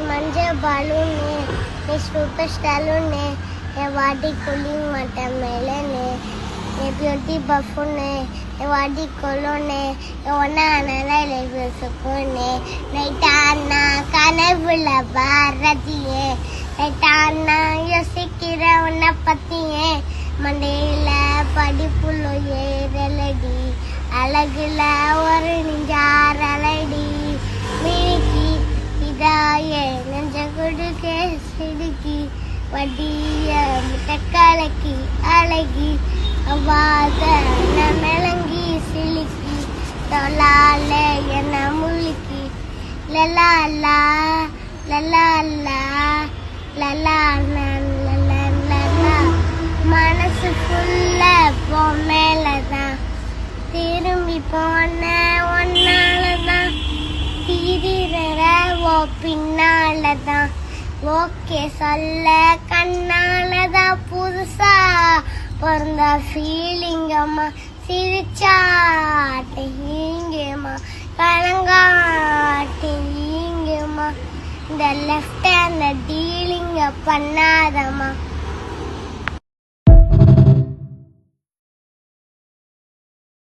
மஞ்சள் பலூனு நீ சூப்பர் ஸ்டாலூனு என் வாடி கூலிங் மாட்டேன் மேலனு என் பியூட்டி பஃபுன்னு என் வாடி கொலோனு ஒன்னா லைஃப் சுக்குன்னு நைட்டானா கனவுல பாரதியே நைட்டானா யோசிக்கிற உன்னை பத்தியே மண்டையில படிப்புள்ள ஏறலடி அழகுல ஒரு நெஞ்சாரலடி மினிக்கி இதாய நெஞ்ச கொடுக்க சிடுக்கி வடிய முட்டக்கலக்கி அழகி அவ்வாத மிளங்கி சிலுக்கி தொலால என்ன முழுக்கி லலாலா லலாலா லலா லலா மனசு ஃபுல்ல பொம்மேலதான் திரும்பி போன ஒன்னாலதான் திரிற ஓ பின்னாலதான் ஓகே சொல்ல கண்ணாலதான் புதுசா பிறந்த ஃபீலிங்கம்மா சிரிச்சாட்டு ஈங்கம்மா கலங்காட்டு ஈங்கம்மா இந்த லெஃப்ட் ஹேண்ட் டீலிங்க பண்ணாதம்மா